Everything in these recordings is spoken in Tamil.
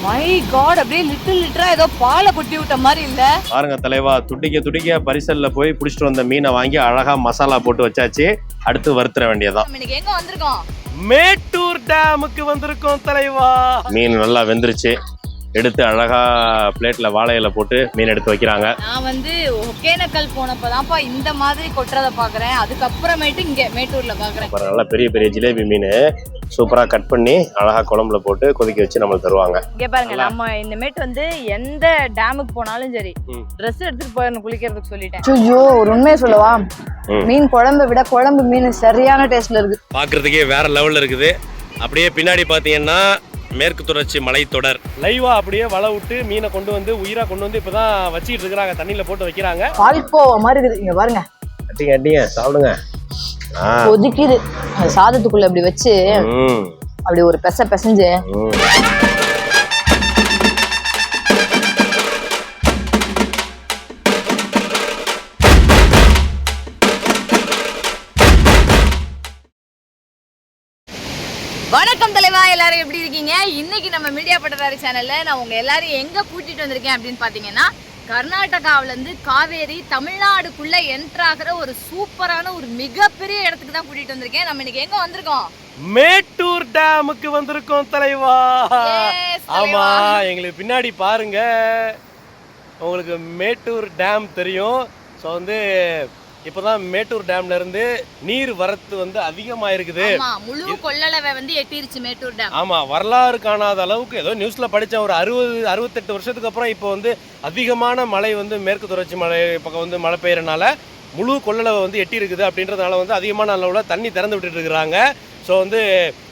மை காட், அப்படியே லிட்டரா ஏதோ பாலை கொட்டி விட்ட மாதிரி இல்ல? பாருங்க தலைவா, துடிக்க பரிசல்ல போய் புடிச்சிட்டு வந்த மீனை வாங்கி அழகா மசாலா போட்டு வச்சாச்சு. அடுத்து வறுத்துற வேண்டியதான். இன்னைக்கு எங்க வந்திருக்கோம்? மேட்டூர் டேமுக்கு வந்திருக்கோம் தலைவா. மீன் நல்லா வெந்துருச்சு. எடுத்து அழகா பிளேட்ல வாழையில போட்டு மீன் எடுத்து வைக்கிறாங்க. நான் வந்து ஒகேனக்கல் போனப்பதான்ப்பா இந்த மாதிரி கொட்டுறத பாக்குறேன். அதுக்கப்புறமேட்டு இங்க மேட்டூர்ல பாக்குறேன். நல்லா பெரிய ஜிலேபி மீன் சூப்பரா கட் பண்ணி அழகா குழம்புல போட்டு கொதிக்க வச்சு நம்மளுக்கு தருவாங்க. இங்க பாருங்க, நம்ம இந்த மேட் வந்து எந்த டேமுக்கு போனாலும் சரி ட்ரெஸ் எடுத்துட்டு போயிடணும் குளிக்கிறதுக்கு சொல்லிட்டேன். ஐயோ, ஒரு உண்மையை சொல்லவா, மீன் குழம்பை விட குழம்பு மீன் சரியான டேஸ்ட்ல இருக்கு. பாக்குறதுக்கே வேற லெவல்ல இருக்குது. அப்படியே பின்னாடி பாத்தீங்கன்னா மேற்கு தொடர்ச்சி மலைத்தொடர் லைவா அப்படியே வலை விட்டு மீனை கொண்டு வந்து உயிரா கொண்டு வந்து இப்பதான் வச்சிட்டு இருக்காங்க. தண்ணியில போட்டு வைக்கிறாங்க. பால்கோவா மாதிரி இருக்குது. இங்க பாருங்க, அட்டிங்க சாப்பிடுங்க. கொதிக்குது. சாதத்துக்குள்ள அப்படி வச்சு அப்படி ஒரு பிசைஞ்சு வணக்கம் தலைவா, எல்லாரும் எப்படி இருக்கீங்க? இன்னைக்கு நம்ம மீடியா பட்டதாரி சேனல்ல நான் உங்க எல்லாரும் எங்க கூட்டிட்டு வந்திருக்கேன் அப்படின்னு பாத்தீங்கன்னா, கர்நாடகாவில இருந்து காவேரி தமிழ்நாடுக்குள்ள என்டர் ஆகிற ஒரு சூப்பரான ஒரு மிகப்பெரிய இடத்துக்கு தான் கூட்டிட்டு வந்திருக்கேன். நம்ம இன்னைக்கு எங்க வந்திருக்கோம்? மேட்டூர் டேமுக்கு வந்திருக்கோம் தலைவா. ஆமா, எங்களுக்கு பின்னாடி பாருங்க, உங்களுக்கு மேட்டூர் டேம் தெரியும். ஸோ வந்து இப்பதான் மேட்டூர் டேம்ல இருந்து நீர் வரத்து வந்து அதிகமா இருக்குது. முழு கொள்ளளவை வந்து எட்டிருச்சு மேட்டூர் டேம். ஆமா, வரலாறு காணாத அளவுக்கு ஏதோ நியூஸ்ல படிச்ச ஒரு 60-68 வருஷத்துக்கு அப்புறம் இப்போ வந்து அதிகமான மழை வந்து மேற்கு தொடர்ச்சி மலை பக்கம் வந்து மழை பெய்யறனால முழு கொள்ளளவை வந்து எட்டி இருக்குது. அப்படின்றதுனால வந்து அதிகமான அளவில் தண்ணி திறந்து விட்டுட்டு இருக்கிறாங்க. ஸோ வந்து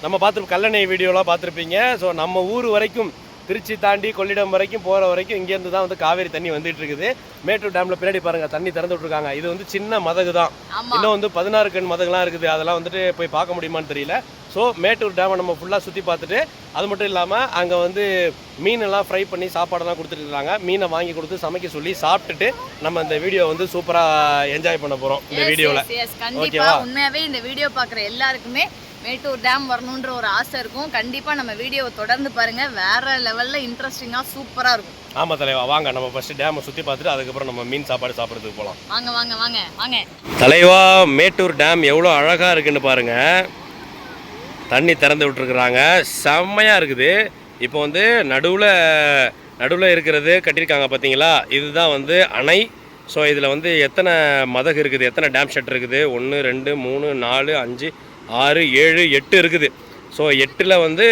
நம்ம கல்லணை வீடியோலாம் பார்த்துருப்பீங்க. ஸோ நம்ம ஊர் வரைக்கும் திருச்சி தாண்டி கொள்ளிடம் வரைக்கும் போகிற வரைக்கும் இங்கேருந்து தான் வந்து காவேரி தண்ணி வந்துட்டு இருக்குது. மேட்டூர் டேமில் பின்னாடி பாருங்க, தண்ணி திறந்து விட்டுருக்காங்க. இது வந்து சின்ன மதகு தான். இன்னும் வந்து 16 கண் மதகுலாம் இருக்குது. அதெல்லாம் வந்துட்டு போய் பார்க்க முடியுமான்னு தெரியல. ஸோ மேட்டூர் டேமை நம்ம ஃபுல்லாக சுற்றி பார்த்துட்டு, அது மட்டும் இல்லாமல் அங்கே வந்து மீனெல்லாம் ஃப்ரை பண்ணி சாப்பாடெல்லாம் கொடுத்துட்டு இருக்காங்க. மீனை வாங்கி கொடுத்து சமைக்க சொல்லி சாப்பிட்டுட்டு நம்ம இந்த வீடியோ வந்து சூப்பராக என்ஜாய் பண்ண போகிறோம் இந்த வீடியோவில். கண்டிப்பாக உண்மையாகவே இந்த வீடியோ பார்க்குற எல்லாருக்குமே மேட்டூர் டேம் வரணுன்ற ஒரு ஆசை இருக்கும். கண்டிப்பாக நம்ம வீடியோவை தொடர்ந்து பாருங்கள். வேற லெவலில் இன்ட்ரெஸ்டிங்காக சூப்பராக இருக்கும். ஆமாம் தலைவா, வாங்க நம்ம ஃபஸ்ட்டு டேமை சுற்றி பார்த்துட்டு அதுக்கப்புறம் நம்ம மீன் சாப்பாடு சாப்பிட்றதுக்கு போகலாம். வாங்க வாங்க வாங்க வாங்க தலைவா, மேட்டூர் டேம் எவ்வளோ அழகாக இருக்குன்னு பாருங்கள். தண்ணி திறந்து விட்டுருக்குறாங்க, செம்மையாக இருக்குது. இப்போ வந்து நடுவில் இருக்கிறது கட்டியிருக்காங்க பார்த்தீங்களா, இதுதான் வந்து அணை. ஸோ இதில் வந்து எத்தனை மதகு இருக்குது, எத்தனை டேம் ஷட்டர் இருக்குது? 1 2 3 4 5 6 7 8 இருக்குது. ஸோ 8ல் வந்து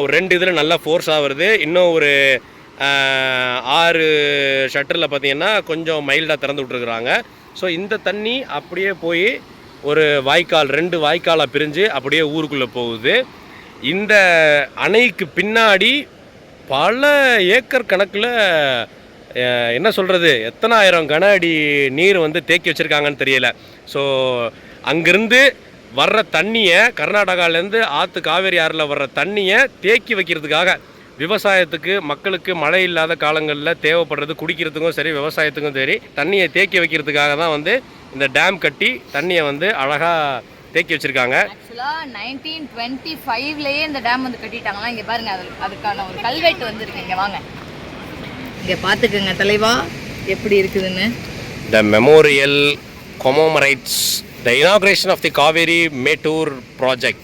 ஒரு 2 இதில் நல்லா ஃபோர்ஸாக வருது. இன்னும் ஒரு 6 ஷட்டரில் பார்த்திங்கன்னா கொஞ்சம் மைல்டாக திறந்து விட்ருக்குறாங்க. ஸோ இந்த தண்ணி அப்படியே போய் ஒரு வாய்க்கால், 2 வாய்க்காலாக பிரிஞ்சு அப்படியே ஊருக்குள்ளே போகுது. இந்த அணைக்கு பின்னாடி பல ஏக்கர் கணக்கில் என்ன சொல்கிறது, எத்தனை ஆயிரம் கன அடி நீர் வந்து தேக்கி வச்சுருக்காங்கன்னு தெரியல. ஸோ அங்கேருந்து வர்ற தண்ணியை, கர்நாடகாவிலேருந்து ஆற்று காவேரி ஆறில் வர்ற தண்ணியை தேக்கி வைக்கிறதுக்காக விவசாயத்துக்கு, மக்களுக்கு மழை இல்லாத காலங்களில் தேவைப்படுறது குடிக்கிறதுக்கும் சரி விவசாயத்துக்கும் சரி தண்ணியை தேக்கி வைக்கிறதுக்காக தான் வந்து இந்த டேம் கட்டி தண்ணியை வந்து அழகாக தேக்கி வச்சுருக்காங்க. ஆக்சுவலாக 1925லேயே இந்த டேம் வந்து கட்டிட்டாங்களா. இங்கே பாருங்கள், அதுக்கான ஒரு கல்வெட்டு வந்துருக்கு. இங்கே வாங்க, இங்கே பார்த்துக்குங்க தலைவா எப்படி இருக்குதுன்னு. The memorial commemorates the inauguration of the Kaveri Mettur project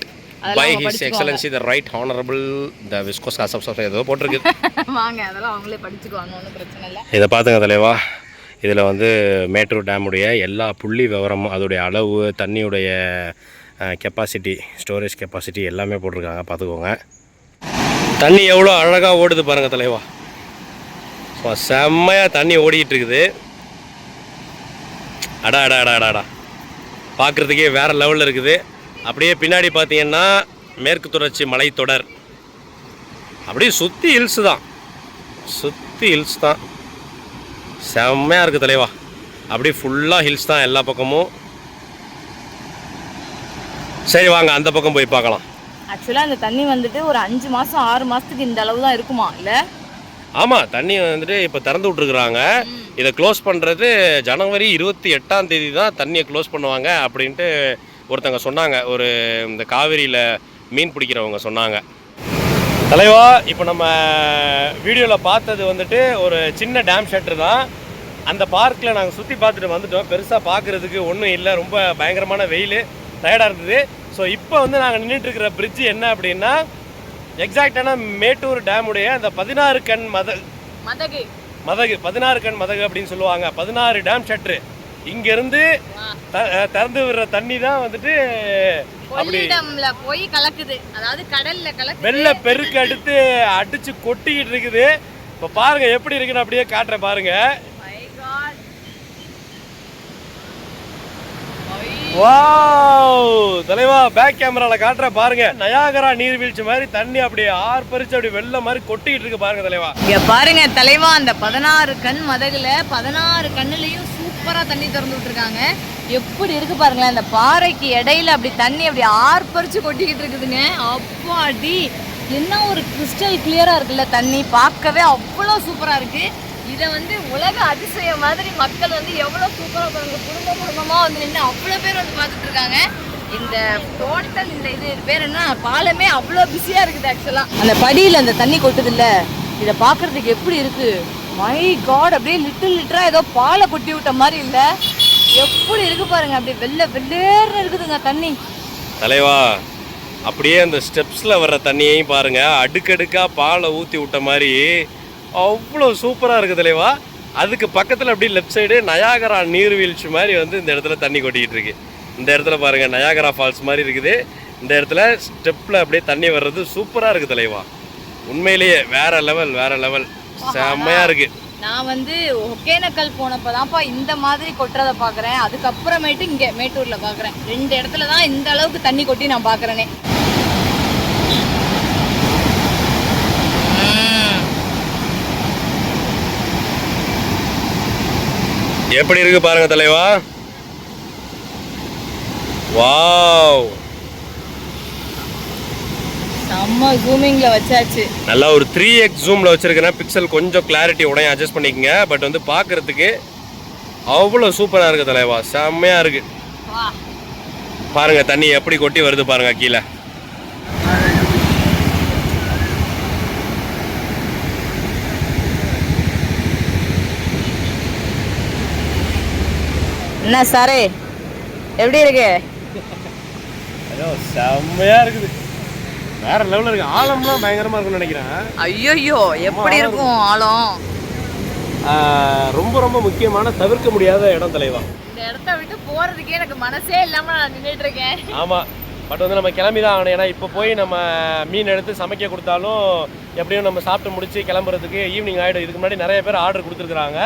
by His Excellency the Right Honorable the Viscos Kasab ஏதோ போட்டிருக்கு. வாங்க, அதெல்லாம் அவங்களே படிச்சுக்குவாங்க, ஒன்றும் பிரச்சனை இல்லை. இதை பார்த்துங்க தலைவா, இதில் வந்து மேட்டூர் டேமுடைய எல்லா புள்ளி விவரமும், அதோடைய அளவு, தண்ணியுடைய கெப்பாசிட்டி, ஸ்டோரேஜ் கெப்பாசிட்டி எல்லாமே போட்டிருக்காங்க. பார்த்துக்கோங்க, தண்ணி எவ்வளோ அழகாக ஓடுது பாருங்கள் தலைவா. செம்மையாக தண்ணி ஓடிக்கிட்டு இருக்குது. அடா பார்க்குறதுக்கே வேறு லெவலில் இருக்குது. அப்படியே பின்னாடி பார்த்தீங்கன்னா மேற்கு தொடர்ச்சி மலைத்தொடர், அப்படியே சுற்றி ஹில்ஸ் தான், செம்மையாக இருக்குது தலைவா. அப்படியே ஃபுல்லாக ஹில்ஸ் தான் எல்லா பக்கமும். சரி வாங்க அந்த பக்கம் போய் பார்க்கலாம். ஆக்சுவலாக இந்த தண்ணி வந்துட்டு ஒரு 5 மாதம் 6 மாதத்துக்கு இந்த அளவு தான் இருக்குமா இல்லை? ஆமாம், தண்ணி வந்துட்டு இப்போ திறந்து விட்ருக்குறாங்க. இதை க்ளோஸ் பண்ணுறது ஜனவரி 28ஆம் தேதி தான் தண்ணியை க்ளோஸ் பண்ணுவாங்க அப்படின்ட்டு ஒருத்தங்க சொன்னாங்க. ஒரு இந்த காவேரியில் மீன் பிடிக்கிறவங்க சொன்னாங்க. தலைவா, இப்போ நம்ம வீடியோவில் பார்த்தது வந்துட்டு ஒரு சின்ன டேம் ஷட்டர் தான். அந்த பார்க்கில் நாங்கள் சுற்றி பார்த்துட்டு வந்துட்டோம். பெருசாக பார்க்குறதுக்கு ஒன்றும் இல்லை, ரொம்ப பயங்கரமான வெயில், டயர்டாக இருந்தது. ஸோ இப்போ வந்து நாங்கள் நின்றுட்டுருக்கிற பிரிட்ஜு என்ன அப்படின்னா எக்ஸாக்டான மேட்டூர் டேமுடைய அந்த 16 கண் மதகு 16 கண் மதகு அப்படின்னு சொல்லுவாங்க. 16 டேம் ஷட்டரு இங்கேருந்து திறந்து விடுற தண்ணி தான் வந்துட்டு கொள்ளிடம்ல போய் கலக்குது, அதாவது கடல்ல கலக்குது. வெள்ள பெருக்கு அடுத்து அடிச்சு கொட்டிக்கிட்டு இருக்குது. இப்போ பாருங்க எப்படி இருக்குன்னு அப்படியே காட்டுறேன் பாருங்க. வாவ் தலைவா, பேக் கேமரால காட்டுற பாருங்க. நயாகரா நீர்வீழ்ச்சி மாதிரி தண்ணி அப்படியே ஆர்ப்பரிச்சு அப்படி வெள்ள மாதிரி கொட்டிக்கிட்டு இருக்கு பாருங்க தலைவா. இங்க பாருங்க தலைவா, அந்த 16 கண் மதகுல 16 கண்ணுலயும் சூப்பரா தண்ணி திறந்து விட்டுருக்காங்க. எப்படி இருக்கு பாருங்களேன், அந்த பாறைக்கு இடையில அப்படி தண்ணி அப்படி ஆர்ப்பரிச்சு கொட்டிக்கிட்டு இருக்குதுங்க. அப்பாடி, என்ன ஒரு கிறிஸ்டல் கிளியரா இருக்குல்ல தண்ணி, பார்க்கவே அவ்வளோ சூப்பரா இருக்கு. இதை வந்து உலக அதிசயம் மாதிரி மக்கள் வந்து எவ்வளோ சூப்பராக பாருங்க, குடும்பமாக வந்து நின்று அவ்வளோ பேர் வந்து பார்த்துட்டு இருக்காங்க. இந்த டோட்டல் இந்த இது பேர் என்ன, பாலமே அவ்வளோ பிஸியாக இருக்குது. ஆக்சுவலாக அந்த படியில் அந்த தண்ணி கொட்டுது இல்லை, இதை பார்க்குறதுக்கு எப்படி இருக்குது, மை காட், அப்படியே லிட்டரா ஏதோ பாலை கொட்டி விட்ட மாதிரி இல்லை, எப்படி இருக்கு பாருங்க, அப்படியே வெள்ளேர்னு இருக்குதுங்க தண்ணி. தலைவா, அப்படியே அந்த ஸ்டெப்ஸில் வர்ற தண்ணியையும் பாருங்க, அடுக்கடுக்காக பாலை ஊற்றி விட்ட மாதிரி அவ்வளோ சூப்பராக இருக்குது தலைவா. அதுக்கு பக்கத்தில் அப்படியே லெஃப்ட் சைடு நயாகரா நீர்வீழ்ச்சி மாதிரி வந்து இந்த இடத்துல தண்ணி கொட்டிக்கிட்டு இருக்கு. இந்த இடத்துல பாருங்க நயாகரா ஃபால்ஸ் மாதிரி இருக்குது. இந்த இடத்துல ஸ்டெப்பில் அப்படியே தண்ணி வர்றது சூப்பராக இருக்குது தலைவா. உண்மையிலேயே வேற லெவல் செம்மையாக இருக்கு. நான் வந்து ஒகேனக்கல் போனப்பதான்ப்பா இந்த மாதிரி கொட்டுறதை பார்க்குறேன். அதுக்கப்புறமேட்டு இங்கே மேட்டூரில் பார்க்குறேன். 2 இடத்துல தான் இந்த அளவுக்கு தண்ணி கொட்டி நான் பார்க்குறேனே. எப்படி இருக்கு பாருங்க தலைவா. வாவ், செம்ம ஜூமிங்ல வச்சாச்சு. நல்லா ஒரு 3x ஜூம்ல வச்சிருக்கேன். பிக்சல் கொஞ்சம் கிளாரிட்டி உடைய அட்ஜஸ்ட் பண்ணிக்கங்க. பட் வந்து பார்க்கறதுக்கு அவ்வளோ சூப்பரா இருக்கு தலைவா, செம்மையா இருக்கு. பாருங்க தண்ணி எப்படி கொட்டி வருது பாருங்க கீழே. என்ன சாரே, எப்படி இருக்கு? செம்மையா இருக்குது, வேற லெவலில் இருக்கு. ஆழம்லாம் பயங்கரமா இருக்கும்னு நினைக்கிறேன். ஐயோ, எப்படி இருக்கும் ஆழம்? ரொம்ப ரொம்ப முக்கியமான தவிர்க்க முடியாத இடம் தலைவா. இந்த இடத்த விட்டு போறதுக்கே எனக்கு மனசே இல்லாம நான் நின்றுட்டு இருக்கேன். ஆமா, பட் வந்து நம்ம கிளம்பி தான் ஆகணும். ஏன்னா இப்போ போய் நம்ம மீன் எடுத்து சமைக்க கொடுத்தாலும் எப்படியும் நம்ம சாப்பிட்டு முடிச்சு கிளம்புறதுக்கு ஈவினிங் ஆகிடும். இதுக்கு முன்னாடி நிறைய பேர் ஆர்டர் கொடுத்துருக்குறாங்க.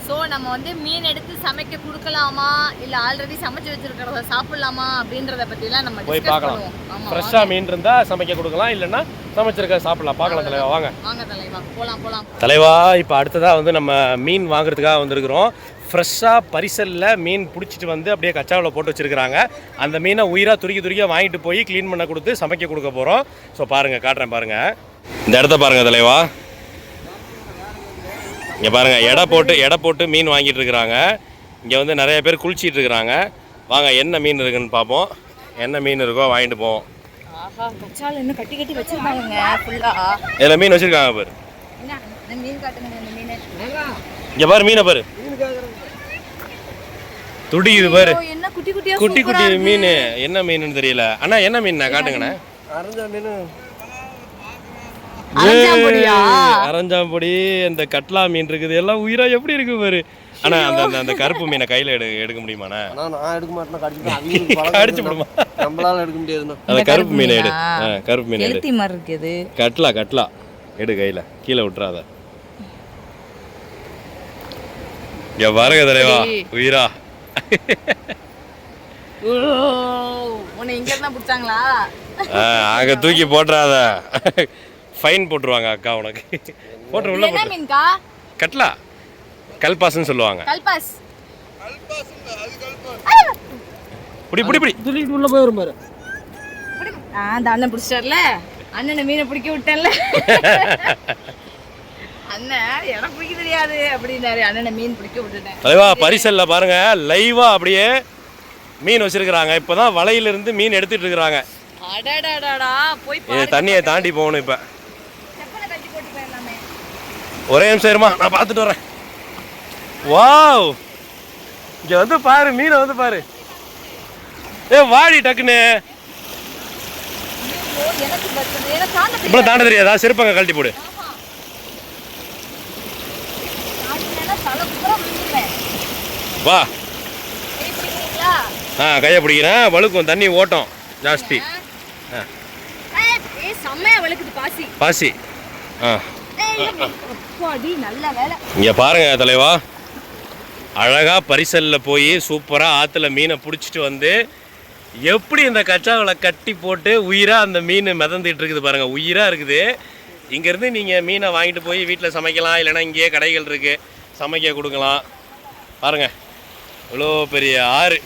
ஸோ நம்ம வந்து மீன் எடுத்து சமைக்க கொடுக்கலாமா, இல்லை ஆல்ரெடி சமைச்சு வச்சிருக்கிறத சாப்பிடலாமா அப்படின்றத பற்றிலாம் நம்ம போய் பார்க்கலாம். ஃப்ரெஷ்ஷாக மீன் இருந்தால் சமைக்க கொடுக்கலாம், இல்லைன்னா சமைச்சிருக்க சாப்பிடலாம். பார்க்கலாம் தலைவா, வாங்க தலைவா, போகலாம் தலைவா. இப்போ அடுத்ததாக வந்து நம்ம மீன் வாங்குறதுக்காக வந்திருக்கிறோம். ஃப்ரெஷ்ஷாக பரிசலில் மீன் பிடிச்சிட்டு வந்து அப்படியே கச்சாவில் போட்டு வச்சுருக்கிறாங்க. அந்த மீனை உயிராக துருக்கி வாங்கிட்டு போய் க்ளீன் பண்ண கொடுத்து சமைக்க கொடுக்க போகிறோம். ஸோ பாருங்கள், காட்டுறேன் பாருங்கள். இந்த இடத்த பாருங்கள் தலைவா. இங்கே பாருங்கள், எடை போட்டு மீன் வாங்கிட்டு இருக்கிறாங்க. இங்கே வந்து நிறைய பேர் குளிச்சிட்டு இருக்கிறாங்க. வாங்க என்ன மீன் இருக்குன்னு பார்ப்போம். என்ன மீன் இருக்கோ வாங்கிட்டு போவோம். கச்சால இன்னும் கட்டி வச்சிருக்காங்க ஃபுல்லா. இதில் மீன் வச்சுருக்காங்க பாரு. மீன் காட்டுங்க, இந்த மீன் இங்கே பாரு, மீனை பாரு, துடிக்குது பாரு. என்ன குட்டி குட்டி மீன். என்ன மீன் தெரியல. அண்ணா என்ன மீன் காட்டுங்கண்ணா. அரஞ்சாம்பொடி, அந்த கட்லா மீன் இருக்குது, எல்லாம் உயிரா எப்படி இருக்கு பாரு. ஆனா அந்த அந்த கருப்பு மீனை கையில எடுக்க முடியுமாண்ணா? நான் எடுக்க மாட்டேன், அடிச்சு விடுமா? நம்மளால எடுக்க முடியாதுண்ணா. அந்த கருப்பு மீனை எடு. கருப்பு மீன் எடு. இருக்குது கட்லா எடு, கையில கீழே விட்டுறாத. இங்க பாருங்க தலைவா, உயிரா. உன்னை இங்க இருந்தா பிடிச்சாங்களா? அங்க தூக்கி போட்டுறாத, ஃபைன் போட்டுருவாங்க அக்கா உனக்கு. போட்டு உள்ள போட்டு. கட்லா கல்பாஸ்ன்னு சொல்லுவாங்க. கல்பாஸ் புடி துள்ளிட்டு உள்ள போய் வரும் பாரு. அந்த அண்ணன் பிடிச்சார்ல, அண்ணனை மீனை பிடிக்க விட்டேன்ல. அண்ணன் இடம் பிடிக்க தெரியாது அப்படின்னாரு, அண்ணனை மீன் பிடிக்க விட்டுட்டேன். தலைவா, பரிசல்ல பாருங்க, லைவா அப்படியே மீன் வச்சிருக்கிறாங்க. இப்பதான் வலையில இருந்து மீன் எடுத்துட்டு இருக்காங்க. அடடடடா, போய் தண்ணியை தாண்டி போகணும். இப்ப ஒரே நிமிஷம் இருமா, நான் பார்த்துட்டு வரேன். வாவ், இங்க வந்து பாரு, மீனை வந்து பாரு. வாடி டக்குன்னு. இப்ப தாண்ட தெரியாதா? செருப்பாங்க கழட்டி போடு. வா. கையை பிடிக்கிறேன். வழுக்கும், தண்ணி ஓட்டம் ஜாஸ்தி. பாசி. இங்க பாருங்க தலைவா, அழகா பரிசல்ல போய் சூப்பரா ஆத்துல மீனை பிடிச்சிட்டு வந்து எப்படி இந்த கச்சாவளை கட்டி போட்டு உயிரா அந்த மீன் மிதந்துட்டு இருக்குது பாருங்க. உயிரா இருக்குது. இங்கேருந்து நீங்கள் மீனை வாங்கிட்டு போய் வீட்டில் சமைக்கலாம், இல்லைன்னா இங்கேயே கடைகள் இருக்குது, சமைக்க கொடுக்கலாம். பாருங்கள், இவ்வளோ பெரிய ஆறு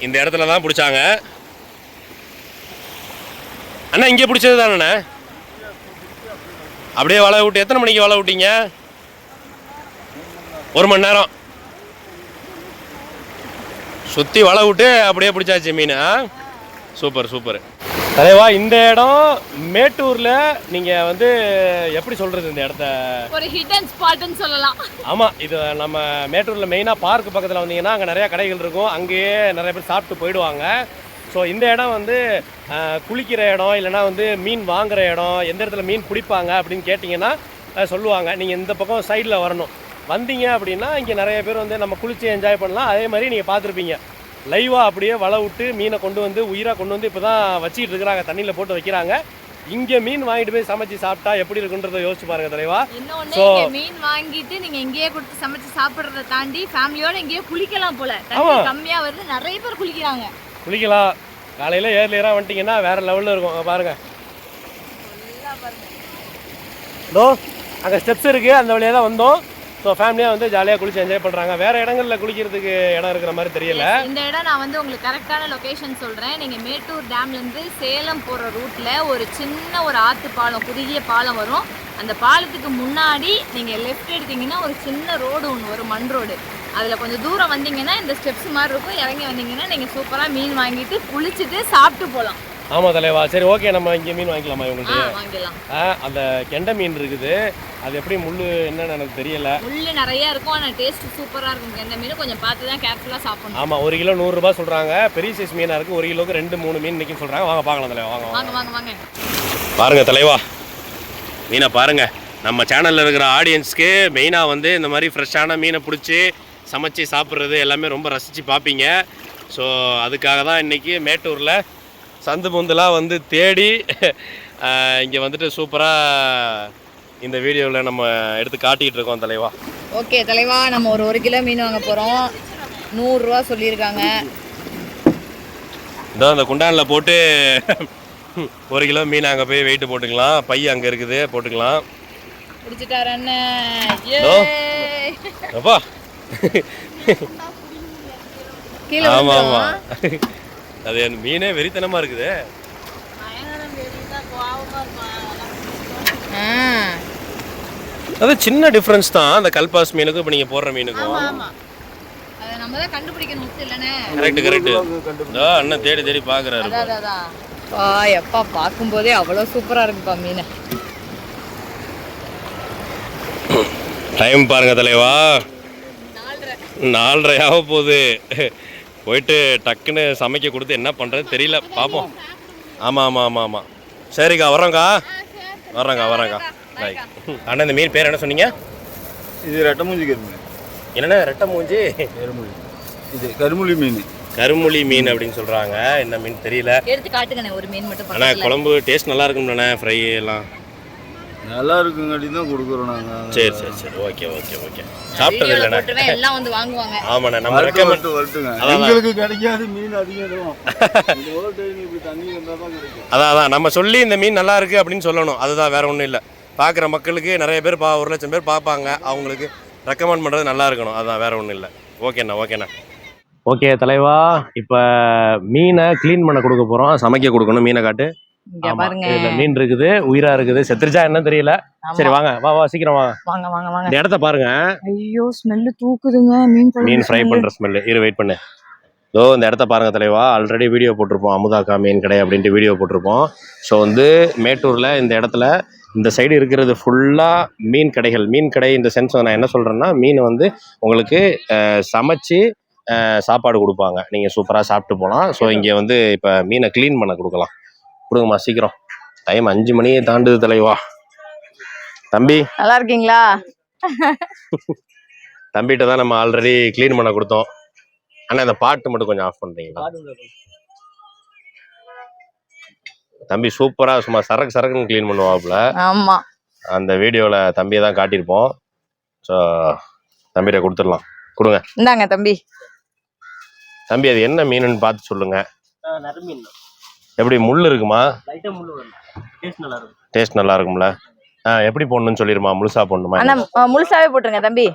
இந்த இடத்துல தான் பிடிச்சாங்க. அண்ணா இங்கே பிடிச்சது தானே? அப்படியே வலை விட்டு எத்தனை மணிக்கு வலை விட்டீங்க? 1 மணி நேரம் சுற்றி வலை விட்டு அப்படியே பிடிச்சாச்சு மீன். சூப்பர் சூப்பர் தலைவா. இந்த இடம் மேட்டூரில் நீங்கள் வந்து எப்படி சொல்கிறது, இந்த இடத்த ஒரு ஹிடன் ஸ்பாட்னு சொல்லலாம். ஆமாம், இது நம்ம மேட்டூரில் மெயினாக பார்க் பக்கத்தில் வந்தீங்கன்னா அங்கே நிறையா கடைகள் இருக்கும், அங்கேயே நிறைய பேர் சாப்பிட்டு போயிடுவாங்க. ஸோ இந்த இடம் வந்து குளிக்கிற இடம், இல்லைனா வந்து மீன் வாங்குகிற இடம், எந்த இடத்துல மீன் பிடிப்பாங்க அப்படின்னு கேட்டிங்கன்னா சொல்லுவாங்க. நீங்கள் இந்த பக்கம் சைடில் வரணும். வந்தீங்க அப்படின்னா இங்கே நிறைய பேர் வந்து நம்ம குளிச்சு என்ஜாய் பண்ணலாம். அதே மாதிரி நீங்கள் பார்த்துருப்பீங்க, லைவாக அப்படியே வலை விட்டு மீனை கொண்டு வந்து உயிராக கொண்டு வந்து இப்போ தான் வச்சிக்கிட்டு இருக்கிறாங்க, தண்ணியில் போட்டு வைக்கிறாங்க. இங்கே மீன் வாங்கிட்டு போய் சமைச்சு சாப்பிட்டா எப்படி இருக்குன்றதை யோசிச்சு பாருங்க தலைவா. ஸோ மீன் வாங்கிட்டு நீங்கள் இங்கேயே கொடுத்து சமைச்சு சாப்பிட்றத தாண்டி ஃபேமிலியோட இங்கேயே குளிக்கலாம் போல. கம்மியாக வருது, நிறைய பேர் குளிக்கிறாங்க. குளிக்கலாம். காலையில் ஏர்லியராக வந்துட்டிங்கன்னா வேறு லெவலில் இருக்கும். பாருங்கள், இதோ அங்கே ஸ்டெப்ஸ் இருக்குது, அந்த வழியாக தான் வந்தோம். ஸோ ஃபேமிலியாக வந்து ஜாலியாக குளிச்சு என்ஜாய் பண்ணுறாங்க. வேறு இடங்களில் குளிக்கிறதுக்கு இடம் இருக்கிற மாதிரி தெரியல. இந்த இடம் நான் வந்து உங்களுக்கு கரெக்டான லொக்கேஷன் சொல்கிறேன். நீங்கள் மேட்டூர் டேம்லேருந்து சேலம் போகிற ரூட்டில் ஒரு சின்ன ஒரு ஆற்று பாலம், குறுகிய பாலம் வரும். அந்த பாலத்துக்கு முன்னாடி நீங்கள் லெஃப்ட் எடுத்தீங்கன்னா ஒரு சின்ன ரோடு ஒன்று வரும், மண் ரோடு. அதில் கொஞ்சம் தூரம் வந்தீங்கன்னா இந்த ஸ்டெப்ஸ் மாதிரி இருக்கும், இறங்கி வந்தீங்கன்னா நீங்கள் சூப்பராக மீன் வாங்கிட்டு குளிச்சுட்டு சாப்பிட்டு போகலாம். ஆமாம் தலைவா. சரி, ஓகே, நம்ம இங்கே மீன் வாங்கிக்கலாமா இவங்களுக்கு? வாங்கிக்கலாம். அந்த கெண்டை மீன் இருக்குது, அது எப்படி முள் என்னன்னு எனக்கு தெரியல. முள் நிறையா இருக்கும், ஆனால் டேஸ்ட் சூப்பராக இருக்கும். கெண்டை மீன் கொஞ்சம் பார்த்து தான் கேர்ஃபுல்லாக சாப்பிடணும். ஆமாம், 1 கிலோ 100 ரூபா சொல்கிறாங்க. பெரிய சைஸ் மீனாக இருக்குது, 1 கிலோக்கு 2-3 மீன் நிற்கும் சொல்கிறாங்க. வாங்க பார்க்கலாம் தலைவா. வாங்க வாங்க வாங்க வாங்க. பாருங்க தலைவா, மீனை பாருங்க. நம்ம சேனலில் இருக்கிற ஆடியன்ஸ்க்கு மெயினாக வந்து இந்த மாதிரி ஃப்ரெஷ்ஷான மீனை பிடிச்சி சமைச்சு சாப்பிட்றது எல்லாமே ரொம்ப ரசித்து பார்ப்பீங்க. ஸோ அதுக்காக தான் இன்றைக்கி மேட்டூரில் சந்து பொந்தெலாம் வந்து தேடி இங்கே வந்துட்டு சூப்பராக இந்த வீடியோவில் நம்ம எடுத்து காட்டிகிட்டு இருக்கோம் தலைவா. ஓகே தலைவா, நம்ம ஒரு 1 கிலோ மீன் வாங்க போகிறோம். 100 ரூபா சொல்லியிருக்காங்க. இதோ அந்த குண்டானில் போட்டு 1 கிலோ மீன் அங்கே போய் வெயிட்டு போட்டுக்கலாம். பை அங்கே இருக்குது, போட்டுக்கலாம். பிடிச்சிட்டாரு அண்ணன். அப்பா ஆமாம் ஆமாம், அது என் மீனே வெறித்தனமாக இருக்குது. அது சின்ன டிஃப்ரென்ஸ் தான் அந்த கல்பாஸ் மீனுக்கும் இப்போ நீங்கள் போடுற மீனுக்கும். Correct correct. அண்ணன் தேடி தேடி பார்க்குறாரு. எப்பா பார்க்கும்போதே அவ்வளோ சூப்பராக இருக்குப்பா மீன். டைம் பாருங்க தலைவா, 4:30 ஆக போகுது. போயிட்டு டக்குன்னு சமைக்க கொடுத்து என்ன பண்ணுறது தெரியல, பார்ப்போம். ஆமாம் ஆமாம் ஆமாம் ஆமாம். சரிக்கா, வர்றோங்க்கா. வர்றேங்க்கா. பாய். அண்ணா, இந்த மீன் பேர் என்ன சொன்னீங்க? இது ரெட்டமூஞ்சி கருமூலி. என்னண்ணா ரெட்டமூஞ்சி? இது கருமூலி மீன். கருமூலி மீன் அப்படின்னு சொல்கிறாங்க. என்ன மீன் தெரியல. எடுத்து காட்டுங்கண்ணே ஒரு மீன் மட்டும். அண்ணா குழம்பு டேஸ்ட் நல்லா இருக்கும்ண்ணே, ஃப்ரை எல்லாம் நல்லா இருக்குங்காட்டி தான் கொடுக்குறோம் நாங்கள். சரி சரி சரி, ஓகே ஓகே ஓகே. சாப்பிட்டது இல்லைண்ணே, எல்லாம் வந்து வாங்குவாங்க. ஆமாண்ணே, நம்ம ரெக்கமெண்ட் வரட்டுங்க. எங்களுக்கு கிடைக்காது மீன் அதிகம். இப்படி தண்ணி வந்தால் தான் கிடைக்கும். அதான் நம்ம சொல்லி இந்த மீன் நல்லா இருக்குது அப்படின்னு சொல்லணும். அதுதான், வேற ஒன்றும் இல்லை. பார்க்குற மக்களுக்கு நிறைய பேர் 1 லட்சம் பேர் பார்ப்பாங்க, அவங்களுக்கு ரெக்கமெண்ட் பண்ணுறது நல்லா இருக்கணும். அதுதான், வேற ஒன்றும் இல்லை. ஓகேண்ணா. ஓகே தலைவா, இப்போ மீனை க்ளீன் பண்ண கொடுக்க போகிறோம், சமைக்க கொடுக்கணும். மீனை காட்டு. இதுல மீன் இருக்குது, உயிரா இருக்குது. செத்துருச்சா என்ன தெரியல. சரி வாங்க, வா சீக்கிரம் வாங்க. இந்த இடத்த பாருங்க. ஐயோ, ஸ்மெல்லு தூக்குதுங்க. மீன் ஃப்ரை பண்ற ஸ்மெல். வெயிட் பண்ணு. ஸோ இந்த இடத்த பாருங்க தலைவா. ஆல்ரெடி வீடியோ போட்டிருப்போம், அமுதாக்கா மீன் கடை அப்படின்ட்டு வீடியோ போட்டிருப்போம். ஸோ வந்து மேட்டூரில் இந்த இடத்துல இந்த சைடு இருக்கிறது ஃபுல்லாக மீன் கடைகள். மீன் கடை இந்த சென்ஸ் நான் என்ன சொல்கிறேன்னா, மீன் வந்து உங்களுக்கு சமைச்சு சாப்பாடு கொடுப்பாங்க, நீங்கள் சூப்பராக சாப்பிட்டு போகலாம். ஸோ இங்கே வந்து இப்போ மீனை க்ளீன் பண்ண கொடுக்கலாம். கொடுங்கம்மா சீக்கிரம், டைம் 5 மணியே தாண்டுது தலைவா. தம்பி நல்லா இருக்கீங்களா? தம்பிகிட்ட தான் நம்ம ஆல்ரெடி க்ளீன் பண்ண கொடுத்தோம். ஆனால் இந்த பாட்டு மட்டும் கொஞ்சம் ஆஃப் பண்ணுறீங்களா? தம்பி சூப்பராக சும்மா சரக்கு சரக்குன்னு க்ளீன் பண்ணுவாப்புல. ஆமா, அந்த வீடியோவில் தம்பியை தான் காட்டியிருப்போம். ஸோ தம்பிகிட்ட கொடுத்துடலாம். கொடுங்க. இந்தாங்க தம்பி. தம்பி அது என்ன மீனுன்னு பார்த்து சொல்லுங்க. நறுமீன் எப்படி முள் இருக்குமா? லைட்டாக முள்ளு வரும், டேஸ்ட் நல்லா இருக்கும். டேஸ்ட் நல்லா இருக்கும்ல? எப்படி போடணும்னு சொல்லிடுமா? முழுசா போடணுமா? ஆனா முழுசாவே போட்டுருங்க தம்பி.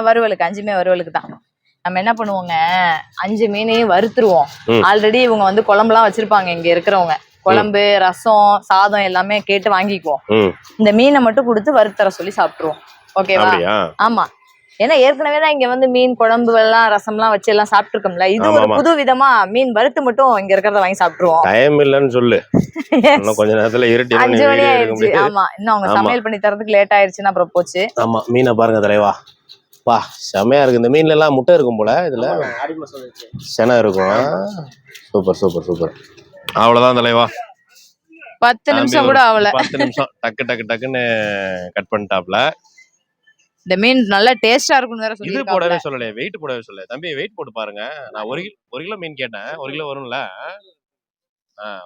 வறுவலுக்கு 5மே வறுவலுக்கு தான். நம்ம என்ன பண்ணுவோங்க, 5 மீனையும் வறுத்துருவோம். ஆல்ரெடி இவங்க வந்து குழம்புலாம் வச்சிருப்பாங்க இங்க இருக்கிறவங்க. குழம்பு, ரசம், சாதம் எல்லாமே கேட்டு வாங்கிக்குவோம். இந்த மீனை மட்டும் கொடுத்து வறுத்தர சொல்லி சாப்பிட்டுருவோம். ஓகேவா? ஆமா, ஏன்னா ஏற்கனவே தான் இங்க வந்து மீன் குழம்பு எல்லாம் ரசம்லாம் வச்சு எல்லாம் சாப்பிட்டுருக்கோம்ல. இது ஒரு புது விதமா மீன் வறுத்து மட்டும் இங்க இருக்கிறத வாங்கி சாப்பிட்டுருவோம். டைம் இல்லன்னு சொல்லு. இன்னும் கொஞ்ச நேரத்துல 5 மணி ஆயிடுச்சு. ஆமா, இன்னும் அவங்க சமையல் பண்ணி தரதுக்கு லேட் ஆயிடுச்சுன்னா அப்புறம் போச்சு. ஆமா, மீனை பாருங்க தலைவா. வா, செமையா இருக்கு. இந்த மீன்ல எல்லாம் முட்டை இருக்கும் போல, இதுல செனை இருக்கும். Super super super. அவ்வளவுதான் தலைவா. 10 நிமிஷம் கூட ஆகல. 10 நிமிஷம் டக்கு டக்கு டக்குன்னு கட் பண்ணிட்டாப்ல. இந்த மீன் நல்லா டேஸ்டா இருக்கும்னு வேற இது சொல்லி போடவே சொல்லல, வெயிட் போடவே சொல்லல. தம்பி வெயிட் போட்டு பாருங்க. நான் 1 கிலோ மீன் கேட்டேன். 1 கிலோ வரும்ல?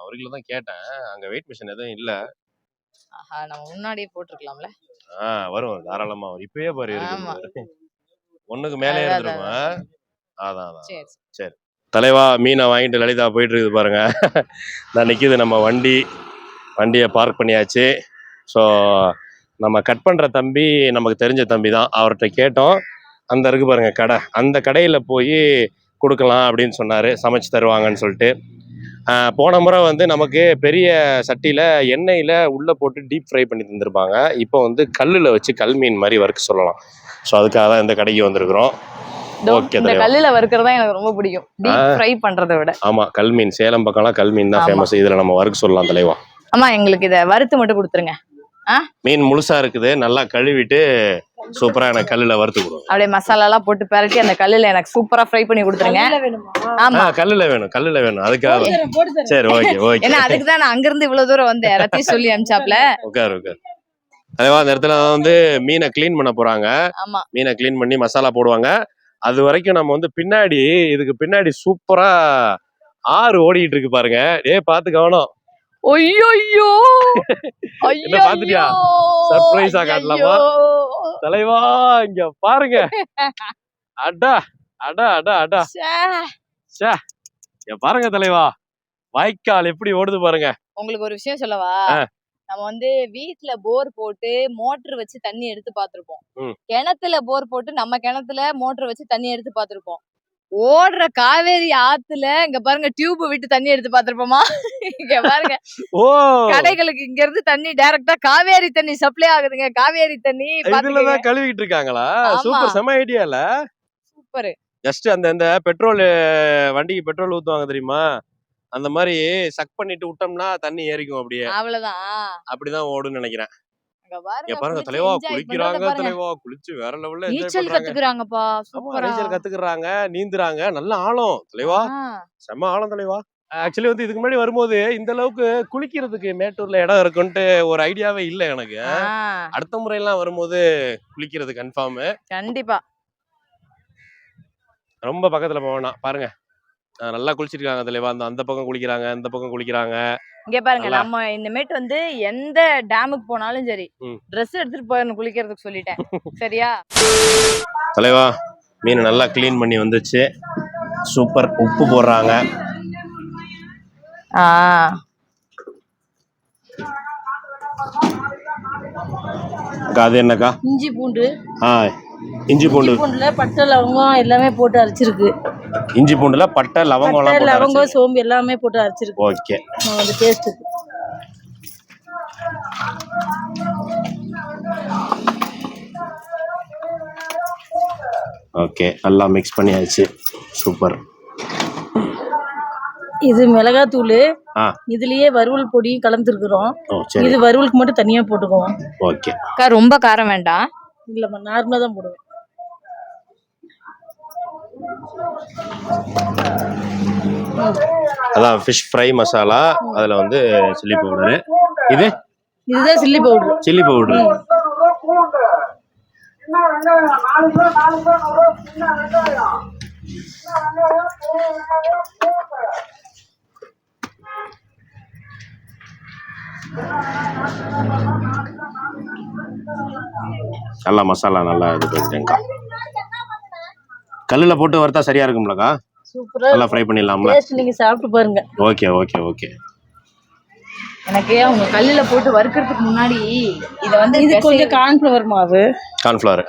1 கிலோ தான் கேட்டேன். அங்க வெயிட் மிஷின் எதுவும் இல்ல. ஆஹா, நம்ம முன்னாடியே போட்டுருக்கலாம்ல. வரும் தாராளமா வரும். இப்பயே பாரு இருக்கு. 1க்கு மேலே இருந்துருக்கும். அதான் சரி தலைவா. மீனை வாங்கிட்டு லலிதா போயிட்டு இருக்குது பாருங்க. நான் நிற்கிது நம்ம வண்டியை பார்க் பண்ணியாச்சு. ஸோ நம்ம கட் பண்ணுற தம்பி நமக்கு தெரிஞ்ச தம்பி தான். அவர்கிட்ட கேட்டோம். அந்த இருக்கு பாருங்க கடை, அந்த கடையில் போய் கொடுக்கலாம் அப்படின்னு சொன்னார். சமைச்சு தருவாங்கன்னு சொல்லிட்டு. போன முறை வந்து நமக்கு பெரிய சட்டியில் எண்ணெயில் உள்ளே போட்டு டீப் ஃப்ரை பண்ணி தந்துருப்பாங்க. இப்போ வந்து கல்லில் வச்சு கல் மீன் மாதிரி வறுக்க சொல்லலாம். ஸோ அதுக்காக தான் இந்த கடைக்கு வந்திருக்கிறோம். இந்த கல்லுல வறுக்கிறதா எனக்கு ரொம்ப பிடிக்கும், டீப் ஃப்ரை பண்றதை விட. ஆமா, கல் மீன் சேலம் பக்கம்லாம் கல் மீன் தான் ஃபேமஸ். இதுல நம்ம வறுக்க சொல்லலாம் தலைவா. ஆமா, எங்களுக்கு இதை வறுத்து மட்டும் கொடுத்துருங்க. மீன் முழுசா இருக்குது, நல்லா கழுவிட்டு சூப்பரா எனக்கு கல்லுல வறுத்து கொடுங்க. அப்படியே மசாலா எல்லாம் போட்டு பரட்டி அந்த கல்லுல எனக்கு சூப்பரா ஃப்ரை பண்ணி கொடுத்துருங்க. ஆமா, கல்லுல வேணும் அதுக்காக. சரி, ஓகே ஓகே. ஏன்னா அதுக்கு தான் நான் அங்கிருந்து இவ்வளவு தூரம் வந்தேன். எல்லாத்தையும் சொல்லி அனுப்பிச்சாப்ல. உட்காரு. தலைவா, அந்த இடத்துல வந்து மீனை கிளீன் பண்ண போறாங்க. ஆமா, மீனை கிளீன் பண்ணி மசாலா போடுவாங்க. அது வரைக்கும் நம்ம வந்து இதுக்கு பின்னாடி சூப்பரா ஆறு ஓடிட்டு இருக்கு பாருங்க. பாத்து கவனம். ஐயோ, என்ன பாத்துட்டியா? சர்ப்ரைஸா காட்டலாமா தலைவா? இங்க பாருங்க. அடா அடா அடா அடா. பாருங்க தலைவா, வாய்க்கால் எப்படி ஓடுது பாருங்க. உங்களுக்கு ஒரு விஷயம் சொல்லவா? நம்ம வந்து வீட்டுல போர் போட்டு மோட்டர் வச்சு தண்ணி எடுத்து பாத்திருப்போம். கிணத்துல போர் போட்டு நம்ம கிணத்துல மோட்டர் வச்சு தண்ணி எடுத்து பாத்திருப்போம். ஓடுற காவேரி ஆத்துல இங்க பாருங்க டியூப் விட்டு தண்ணி எடுத்து பாத்திருப்போமா? இங்க பாருங்க, கடைகளுக்கு இங்க இருந்து தண்ணி டைரக்டா காவேரி தண்ணி சப்ளை ஆகுதுங்க. காவேரி தண்ணி இதுலதான் கழுவிட்டு இருக்காங்களா? சூப்பர், செம ஐடியா இல்ல? சூப்பர். ஜஸ்ட் அந்த பெட்ரோல் வண்டிக்கு பெட்ரோல் ஊத்துவாங்க தெரியுமா? அந்த மாதிரி சக் பண்ணிட்டு விட்டோம்னா தண்ணி ஏறிக்கும். அப்படியே அவ்வளவுதான். அப்படிதான் ஓடுன்னு நினைக்கிறேன். பாருங்க தலைவா, குளிக்கிறாங்க தலைவா. குளிச்சு வேற லெவல்ல நீச்சல் கத்துக்குறாங்கப்பா. சூப்பரா நீச்சல் கத்துக்குறாங்க, நீந்துறாங்க. நல்ல ஆழம் தலைவா, செம ஆழம் தலைவா. ஆக்சுவலி வந்து இதுக்கு முன்னாடி வரும்போது இந்த அளவுக்கு குளிக்கிறதுக்கு மேட்டூர்ல இடம் இருக்குன்ட்டு ஒரு ஐடியாவே இல்ல எனக்கு. அடுத்த முறையெல்லாம் வரும்போது குளிக்கிறது கன்ஃபார்ம். கண்டிப்பா. ரொம்ப பக்கத்துல போவேனா பாருங்க. நல்லா குளிச்சிருக்காங்க தலைவா. அந்த பக்கம் குளிக்கிறாங்க, இந்த பக்கம் குளிக்கிறாங்க. இங்க பாருங்க, நம்ம இனிமேட்டு வந்து எந்த டேமுக்கு போனாலும் சரி ட்ரெஸ் எடுத்துட்டு போயிடணும் குளிக்கிறதுக்கு சொல்லிட்டேன். சரியா தலைவா? மீன் நல்லா கிளீன் பண்ணி வந்துச்சு. சூப்பர். உப்பு போடுறாங்க. அது என்னக்கா? இஞ்சி பூண்டு. இஞ்சி பூண்டுல பட்டை லவங்கம் எல்லாமே போட்டு அரைச்சிருக்கு. இஞ்சி பூண்டுல பட்டை லவங்கம் சோம்பு எல்லாமே போட்டு அரைச்சிருக்கு. ஓகே, அந்த டேஸ்ட். ஓகே, நல்லா மிக்ஸ் பண்ணியாச்சு. சூப்பர். இது மிளகாத்தூள், ஆ இதுலயே வறுவல் பொடியும் கலந்துருக்குறோம். ஓ சரி இது வறுவலுக்கு மட்டும் தனியா போட்டுக்குவோம். ஓகே. அக்கா ரொம்ப காரம் வேண்டாம். இல்லம்மா, நார்மலா தான் போடுவேன். அதான் ஃபிஷ் ஃப்ரை மசாலா, அதில் வந்து சில்லி பவுடரு, இதுதான் சில்லி பவுடர். Chilli powder. நல்லா மசாலா நல்லா இது பண்ணிட்டேங்க்கா. கல்லில் போட்டு வறுத்தா சரியா இருக்கும்லக்கா? சூப்பரா நல்லா ஃப்ரை பண்ணிடலாம்ல? டேஸ்ட் நீங்க சாப்பிட்டு பாருங்க. Okay okay okay. எனக்கு அவங்க கல்லுல போட்டு வறுக்கிறதுக்கு முன்னாடி இத வந்து இது கொஞ்சம் கார்ன்ஃப்ளவர் மாவு. கார்ன்ஃப்ளவர்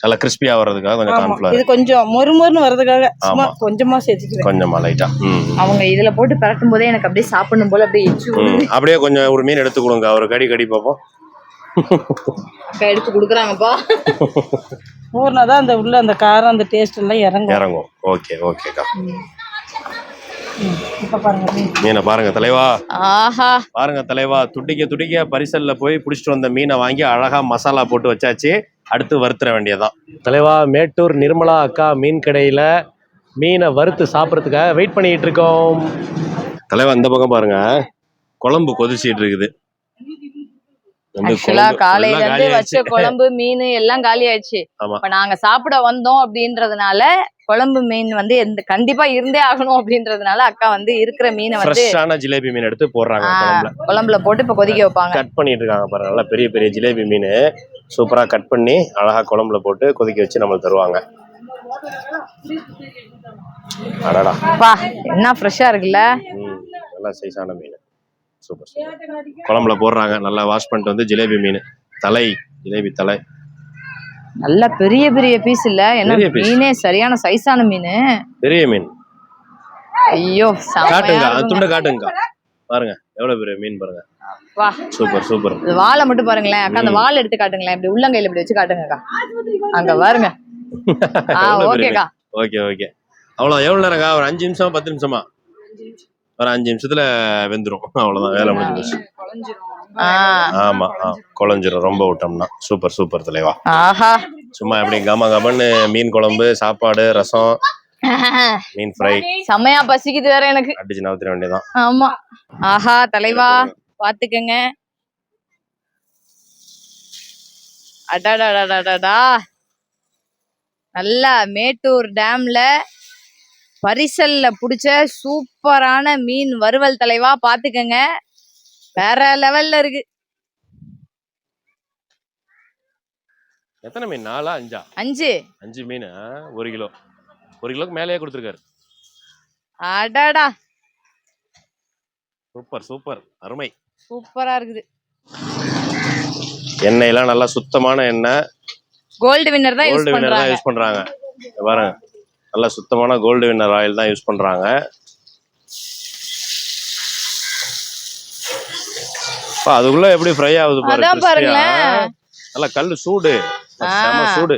நல்லா கிறிஸ்பியா வர்றதுக்காக கொஞ்சம் கார்ன்ஃப்ளவர். இது கொஞ்சம் மொறுமொறுன்னு வர்றதுக்காக சும்மா கொஞ்சமா சேர்த்துக்கிறேன். கொஞ்சமா லைட்டா. அவங்க இதுல போட்டு பரட்டும் போதே எனக்கு அப்படியே சாப்பிடணும் போல அப்படியே எச்சு ஊறுது. அப்படியே கொஞ்சம் ஒரு மீன் எடுத்து கொடுங்க, ஒரு கடி பார்ப்போம். அக்கா எடுத்து கொடுக்குறாங்கப்பா. ஊர்னாதான் அந்த உள்ள அந்த காரம் அந்த டேஸ்ட் எல்லாம் இறங்கும். ஓகே ஓகேக்கா. இப்ப பாருங்க மீனை பாருங்க தலைவா. ஆஹா பாருங்க தலைவா, துடிக்க பரிசல்ல போய் பிடிச்சிட்டு வந்த மீனை வாங்கி அழகா மசாலா போட்டு வச்சாச்சு. அடுத்து வறுத்துற வேண்டியதான். தலைவா, மேட்டூர் நிர்மலா அக்கா மீன் கடையில மீனை வறுத்து சாப்பிட்றதுக்காக வெயிட் பண்ணிட்டு இருக்கோம். தலைவா, இந்த பக்கம் பாருங்க, குழம்பு கொதிச்சிட்டு இருக்குது. ஆக்சுவலா காலையில இருந்து வச்ச குழம்பு மீன் எல்லாம் காலி ஆயிடுச்சு. இப்ப நாங்க சாப்பிட வந்தோம் அப்படின்றதுனால குழம்பு மீன் வந்து கண்டிப்பா இருந்தே ஆகணும் அப்படின்றதுனால அக்கா வந்து இருக்கிற மீனை வந்து ஃப்ரெஷ்ஷான ஜிலேபி மீன் எடுத்து போடுறாங்க குழம்புல போட்டு இப்ப கொதிக்க வைப்பாங்க. கட் பண்ணிட்டு இருக்காங்க பாருங்க, நல்லா பெரிய பெரிய ஜிலேபி மீன் சூப்பரா கட் பண்ணி அழகா குழம்புல போட்டு கொதிக்க வச்சு நம்மளுக்கு தருவாங்க. அடடா பா, என்ன ஃப்ரெஷ்ஷா இருக்குல்ல. நல்லா சைஸான மீன் சூப்பர். குழம்புல போடுறாங்க, நல்லா வாஷ் பண்ணிட்டு வந்து ஜிலேபி மீன் ஜிலேபி தலை நல்ல பெரிய பெரிய பீஸ் இல்ல, என்ன மீனே சரியான சைஸான மீன், பெரிய மீன். ஐயோ காட்டுங்க, துண்டை காட்டுங்க பாருங்க, எவ்வளவு பெரிய மீன் பாருங்க. வா சூப்பர். வாழை மட்டும் பாருங்களேன் அக்கா, அந்த வாழை எடுத்து காட்டுங்களேன், இப்படி உள்ளங்கையில இப்படி வச்சு காட்டுங்கக்கா. அங்க பாருங்க. ஓகேக்கா ஓகே. அவ்வளோ எவ்வளவு நேரம்க்கா? ஒரு 5 நிமிஷம் 10 நிமிஷமா? ஒரு 5 நிமிஷத்துல வெந்துரும், அவ்வளவுதான், வேலை முடிஞ்சு போச்சு. ஆமா குழஞ்சிரும் ரொம்ப விட்டோம்னா. சூப்பர் தலைவா. ஆஹா, சும்மா எப்படி கமன்னு மீன் குழம்பு, சாப்பாடு, ரசம், மீன் ஃப்ரை, செமையா பசிக்குது வேற எனக்கு. அடிச்சு நவுத்திர வேண்டியதான். ஆமா. ஆஹா தலைவா, பாத்துக்கங்க. அடாடாடாடாடா, நல்லா மேட்டூர் டேம்ல பரிசல்ல புடிச்ச சூப்பரான மீன் வறுவல் தலைவா, பாத்துக்கங்க, வேற லெவல்ல இருக்கு. எத்தனை மீன்? 4 5 5 மீன். 1 கிலோ, 1 கிலோக்கு மேலேயே கொடுத்துருக்காரு. அடாடா, சூப்பர் அருமை, சூப்பரா இருக்குது. எண்ணெயெல்லாம் நல்லா சுத்தமான எண்ணெய், கோல்டு வின்னர் தான் யூஸ் பண்றாங்க. பாருங்க, நல்லா சுத்தமான கோல்டு வின்னர் ஆயில் தான் யூஸ் பண்றாங்க. அதுக்குள்ள எப்படி ஃப்ரை ஆகுது பாருங்க. நல்லா கல்லு சூடு, சூடு.